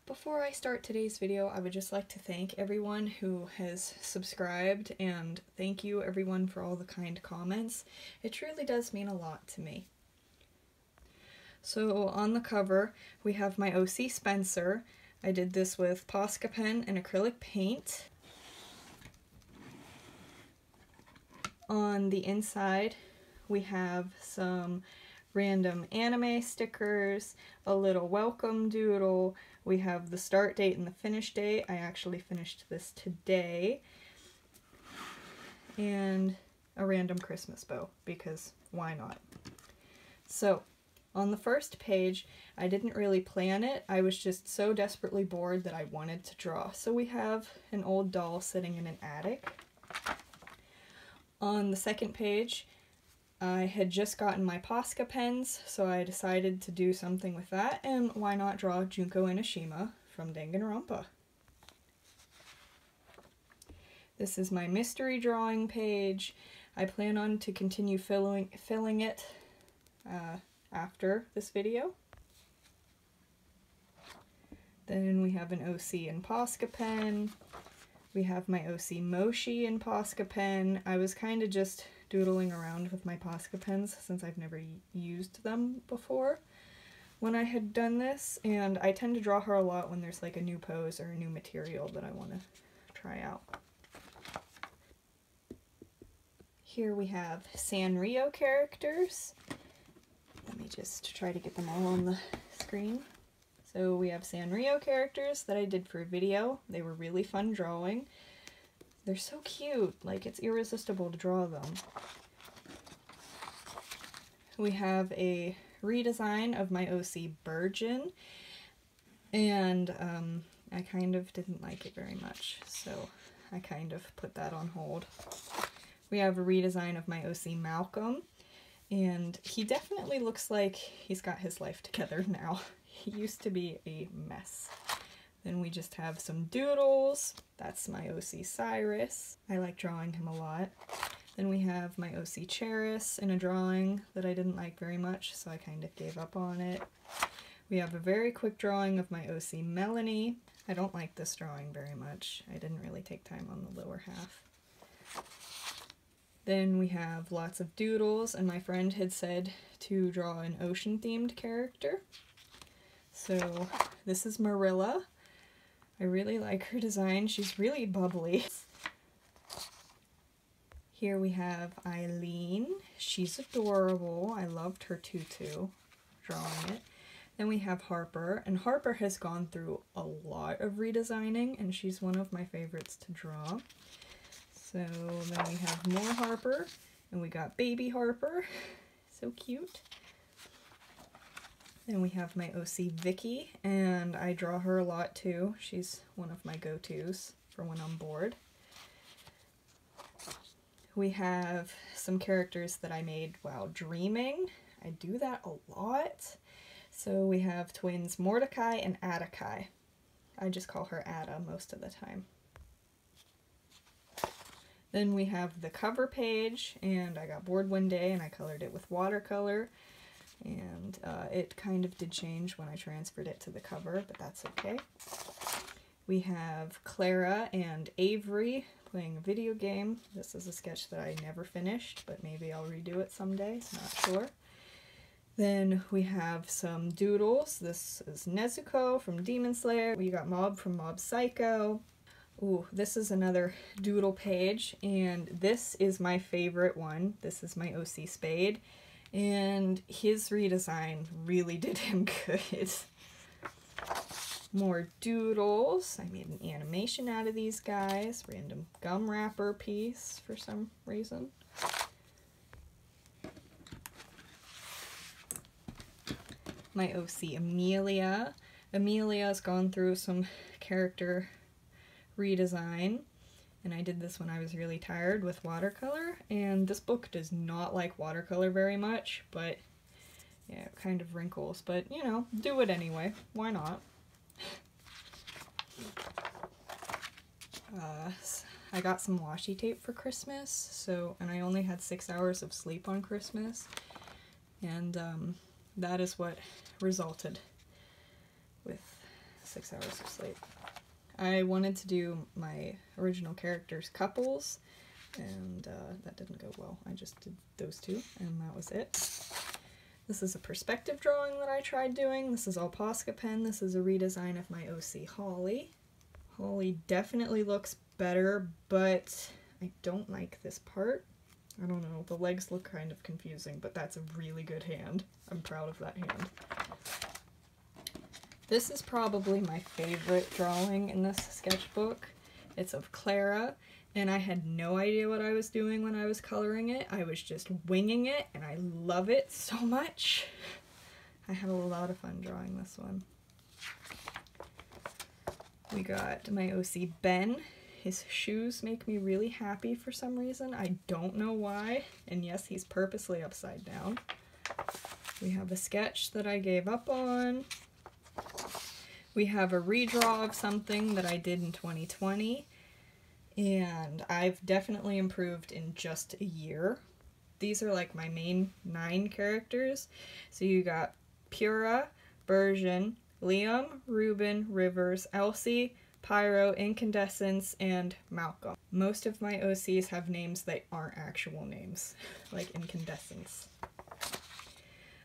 Before I start today's video, I would just like to thank everyone who has subscribed, and thank you everyone for all the kind comments. It truly does mean a lot to me. So on the cover, we have my O.C. Spencer. I did this with Posca pen and acrylic paint. On the inside, we have some random anime stickers, a little welcome doodle. We have the start date and the finish date. I actually finished this today. And a random Christmas bow, because why not? So, on the first page, I didn't really plan it. I was just so desperately bored that I wanted to draw. So we have an old doll sitting in an attic. On the second page, I had just gotten my Posca pens, so I decided to do something with that, and why not draw Junko Enoshima from Danganronpa. This is my mystery drawing page. I plan on to continue filling it after this video. Then we have an O.C. and Posca pen. We have my O.C. Moshi and Posca pen. I was kind of just doodling around with my Posca pens since I've never used them before when I had done this, and I tend to draw her a lot when there's like a new pose or a new material that I want to try out. Here we have Sanrio characters. Let me just try to get them all on the screen. So we have Sanrio characters that I did for a video. They were really fun drawing. They're so cute, like it's irresistible to draw them. We have a redesign of my O.C. Burgeon, and I kind of didn't like it very much, so I kind of put that on hold. We have a redesign of my O.C. Malcolm, and he definitely looks like he's got his life together now. He used to be a mess. Then we just have some doodles. That's my O.C. Cyrus. I like drawing him a lot. Then we have my O.C. Cheris in a drawing that I didn't like very much, so I kind of gave up on it. We have a very quick drawing of my O.C. Melanie. I don't like this drawing very much. I didn't really take time on the lower half. Then we have lots of doodles, and my friend had said to draw an ocean-themed character. So this is Marilla. I really like her design. She's really bubbly. Here we have Eileen. She's adorable. I loved her tutu, drawing it. Then we have Harper, and Harper has gone through a lot of redesigning, and she's one of my favorites to draw. So then we have more Harper, and we got baby Harper. So cute. Then we have my O.C. Vicky, and I draw her a lot too. She's one of my go-tos for when I'm bored. We have some characters that I made while dreaming. I do that a lot. So we have twins Mordecai and Atticai. I just call her Ada most of the time. Then we have the cover page, and I got bored one day and I colored it with watercolor. And it kind of did change when I transferred it to the cover, but that's okay. We have Clara and Avery playing a video game. This is a sketch that I never finished, but maybe I'll redo it someday, not sure. Then we have some doodles. This is Nezuko from Demon Slayer. We got Mob from Mob Psycho. Ooh, this is another doodle page, and this is my favorite one. This is my O.C. Spade. And his redesign really did him good. More doodles. I made an animation out of these guys. Random gum wrapper piece for some reason. My O.C. Amelia. Amelia's gone through some character redesign. And I did this when I was really tired with watercolor, and this book does not like watercolor very much, but yeah, it kind of wrinkles, but you know, do it anyway. Why not? I got some washi tape for Christmas, and I only had 6 hours of sleep on Christmas, and that is what resulted with 6 hours of sleep. I wanted to do my original characters couples, and that didn't go well. I just did those two, and that was it. This is a perspective drawing that I tried doing. This is all Posca pen. This is a redesign of my OC Holly. Holly definitely looks better, but I don't like this part. I don't know, the legs look kind of confusing, but that's a really good hand. I'm proud of that hand. This is probably my favorite drawing in this sketchbook. It's of Clara, and I had no idea what I was doing when I was coloring it. I was just winging it, and I love it so much. I had a lot of fun drawing this one. We got my OC Ben. His shoes make me really happy for some reason. I don't know why. And yes, he's purposely upside down. We have a sketch that I gave up on. We have a redraw of something that I did in 2020. And I've definitely improved in just a year. These are like my main 9 characters. So you got Pura, Bergen, Liam, Ruben, Rivers, Elsie, Pyro, Incandescence, and Malcolm. Most of my OCs have names that aren't actual names, like Incandescence.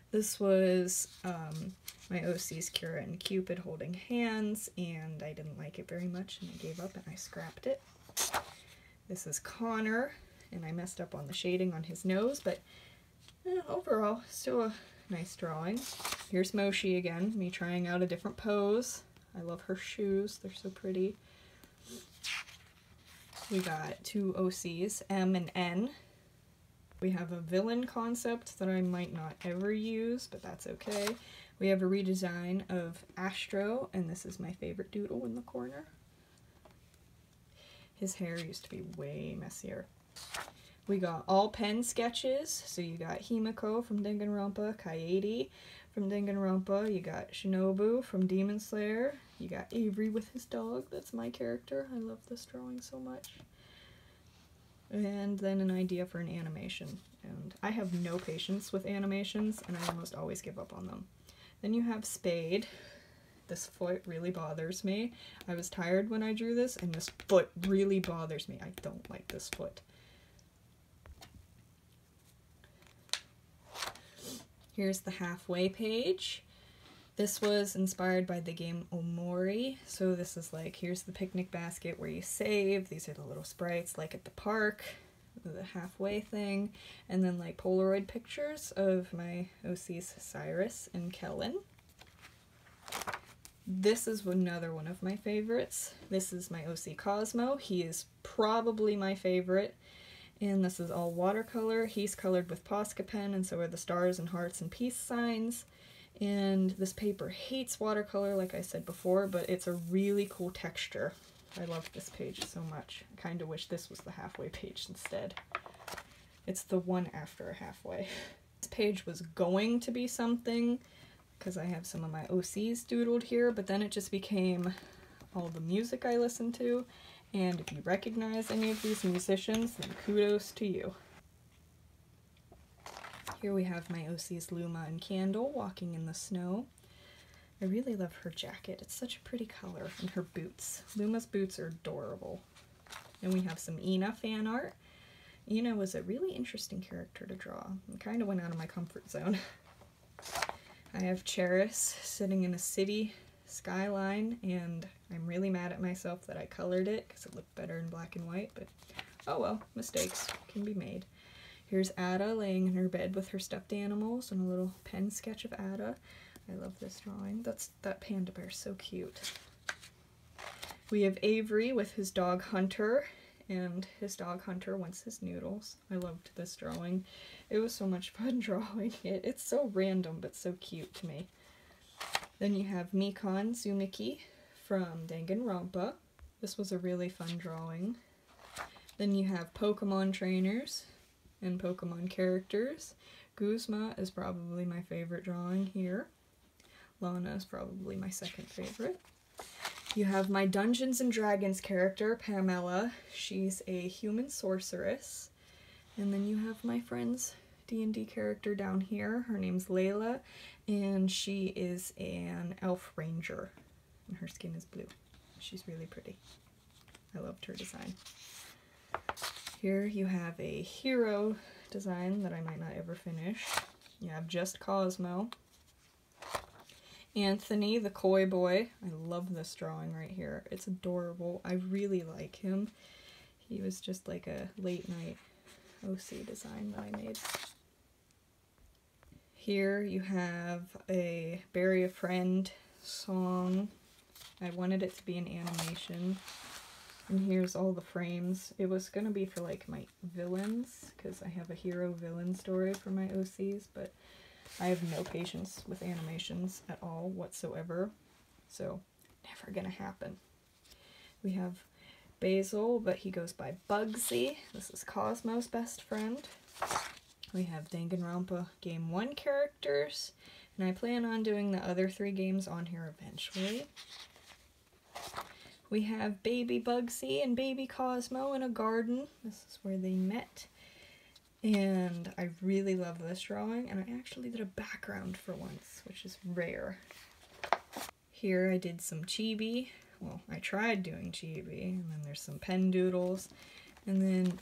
This was my OC's Kira and Cupid holding hands, and I didn't like it very much, and I gave up and I scrapped it. This is Connor, and I messed up on the shading on his nose, but overall, still a nice drawing. Here's Moshi again, me trying out a different pose. I love her shoes, they're so pretty. We got 2 OCs, M and N. We have a villain concept that I might not ever use, but that's okay. We have a redesign of Astro, and this is my favorite doodle in the corner. His hair used to be way messier. We got all pen sketches, so you got Himiko from Danganronpa, Kaede from Danganronpa, you got Shinobu from Demon Slayer, you got Avery with his dog, that's my character, I love this drawing so much. And then an idea for an animation, and I have no patience with animations, and I almost always give up on them. Then you have Spade. This foot really bothers me. I was tired when I drew this, and this foot really bothers me. I don't like this foot. Here's the halfway page. This was inspired by the game Omori. So this is like, here's the picnic basket where you save. These are the little sprites like at the park, the halfway thing. And then like Polaroid pictures of my OCs Cyrus and Kellen. This is another one of my favorites. This is my OC Cosmo. He is probably my favorite. And this is all watercolor. He's colored with Posca pen, and so are the stars and hearts and peace signs. And this paper hates watercolor, like I said before, but it's a really cool texture. I love this page so much. I kind of wish this was the halfway page instead. It's the one after a halfway. This page was going to be something, because I have some of my OCs doodled here, but then it just became all the music I listen to. And if you recognize any of these musicians, then kudos to you. Here we have my OCs Luma and Candle walking in the snow. I really love her jacket. It's such a pretty color. And her boots. Luma's boots are adorable. And we have some Ina fan art. Ina was a really interesting character to draw. I kind of went out of my comfort zone. I have Cheris sitting in a city skyline, and I'm really mad at myself that I colored it because it looked better in black and white, but oh well, mistakes can be made. Here's Ada laying in her bed with her stuffed animals and a little pen sketch of Ada. I love this drawing. That panda bear is so cute. We have Avery with his dog Hunter, and his dog Hunter wants his noodles. I loved this drawing. It was so much fun drawing it. It's so random but so cute to me. Then you have Mikan Tsumiki from Danganronpa. This was a really fun drawing. Then you have Pokemon trainers and Pokemon characters. Guzma is probably my favorite drawing here. Lana is probably my second favorite. You have my Dungeons & Dragons character, Pamela. She's a human sorceress. And then you have my friend's D&D character down here. Her name's Layla, and she is an elf ranger. and her skin is blue. She's really pretty. I loved her design. Here you have a hero design that I might not ever finish. You have just Cosmo. Anthony, the Koi Boy. I love this drawing right here. It's adorable. I really like him. He was just like a late night OC design that I made. Here you have a Bury a Friend song. I wanted it to be an animation. And here's all the frames. It was gonna be for like my villains, because I have a hero villain story for my OCs, but I have no patience with animations at all whatsoever, so never gonna happen. We have Basil, but he goes by Bugsy. This is Cosmo's best friend. We have Danganronpa Game 1 characters, and I plan on doing the other 3 games on here eventually. We have baby Bugsy and baby Cosmo in a garden. This is where they met. And I really love this drawing, and I actually did a background for once, which is rare. Here I did some chibi. Well, I tried doing chibi, and then there's some pen doodles. And then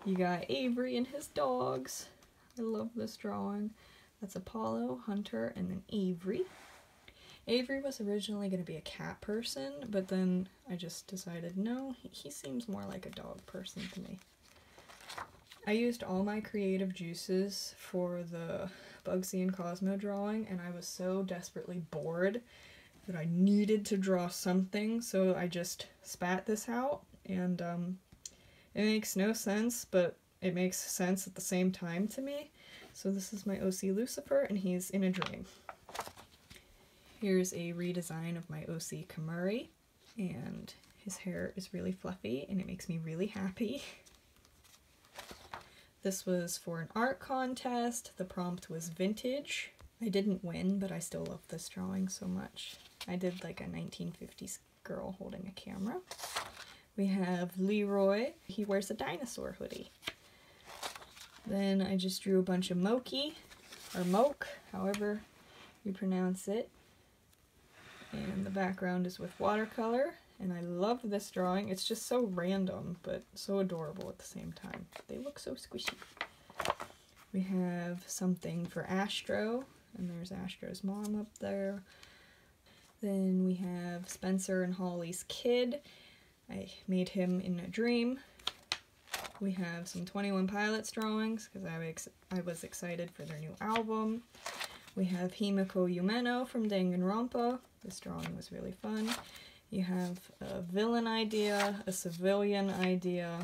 you got Avery and his dogs. I love this drawing. That's Apollo, Hunter, and then Avery. Avery was originally going to be a cat person, but then I just decided, no, he seems more like a dog person to me. I used all my creative juices for the Bugsy and Cosmo drawing, and I was so desperately bored that I needed to draw something, so I just spat this out, and it makes no sense, but it makes sense at the same time to me. So this is my OC Lucifer, and he's in a dream. Here's a redesign of my OC Kamuri, and his hair is really fluffy, and it makes me really happy. This was for an art contest. The prompt was vintage. I didn't win, but I still love this drawing so much. I did like a 1950s girl holding a camera. We have Leroy. He wears a dinosaur hoodie. Then I just drew a bunch of Moki, or Moke, however you pronounce it. And the background is with watercolor, and I love this drawing. It's just so random, but so adorable at the same time. They look so squishy. We have something for Astro, and there's Astro's mom up there. Then we have Spencer and Holly's kid. I made him in a dream. We have some 21 Pilots drawings, because I was excited for their new album. We have Himiko Yumeno from Danganronpa. This drawing was really fun. You have a villain idea, a civilian idea.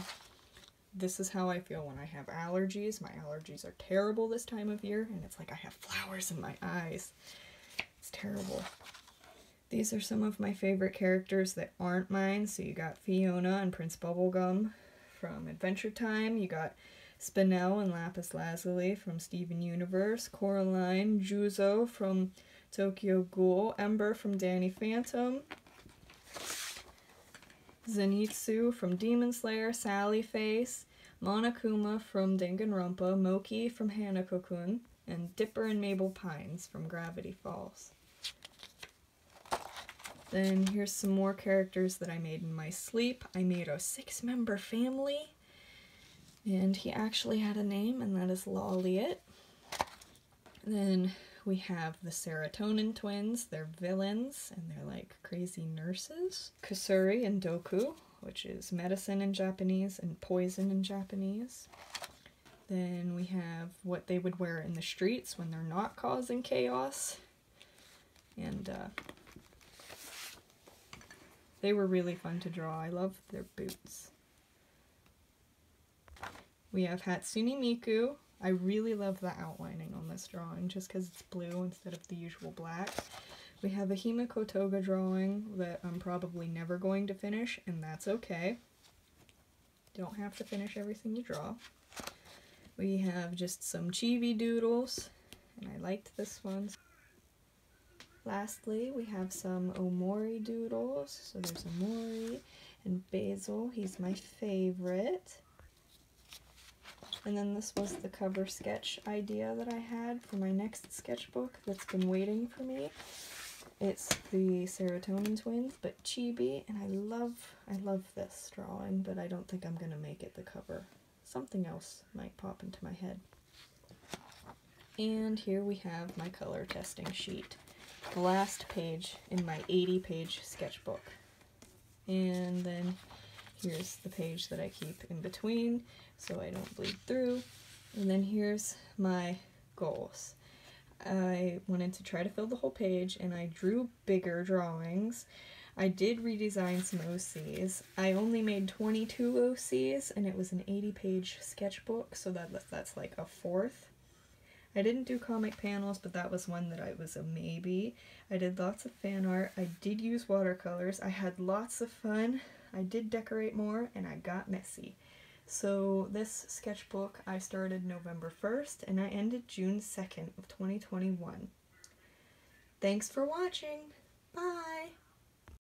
This is how I feel when I have allergies. My allergies are terrible this time of year, and it's like I have flowers in my eyes. It's terrible. These are some of my favorite characters that aren't mine. So you got Fiona and Prince Bubblegum from Adventure Time. You got Spinel and Lapis Lazuli from Steven Universe. Coraline, Juzo from Tokyo Ghoul. Ember from Danny Phantom. Zenitsu from Demon Slayer. Sally Face. Monokuma from Danganronpa. Moki from Hanako-kun. And Dipper and Mabel Pines from Gravity Falls. Then here's some more characters that I made in my sleep. I made a 6-member family, and he actually had a name, and that is Lawliet. Then we have the Serotonin twins. They're villains, and they're like crazy nurses. Kusuri and Doku, which is medicine in Japanese and poison in Japanese. Then we have what they would wear in the streets when they're not causing chaos. And they were really fun to draw. I love their boots. We have Hatsune Miku. I really love the outlining on this drawing just because it's blue instead of the usual black. We have a Himiko Toga drawing that I'm probably never going to finish, and that's okay. Don't have to finish everything you draw. We have just some chibi doodles, and I liked this one. Lastly, we have some Omori doodles. So there's Omori and Basil. He's my favorite. And then this was the cover sketch idea that I had for my next sketchbook that's been waiting for me. It's the Serotonin Twins, but chibi, and I love this drawing, but I don't think I'm gonna make it the cover. Something else might pop into my head. And here we have my color testing sheet. The last page in my 80-page sketchbook. And then here's the page that I keep in between so I don't bleed through. And then here's my goals. I wanted to try to fill the whole page, and I drew bigger drawings. I did redesign some OCs. I only made 22 OCs, and it was an 80-page sketchbook, so that's like a fourth. I didn't do comic panels, but that was one that I was a maybe. I did lots of fan art. I did use watercolors. I had lots of fun. I did decorate more, and I got messy. So this sketchbook I started November 1st, and I ended June 2nd of 2021. Thanks for watching. Bye!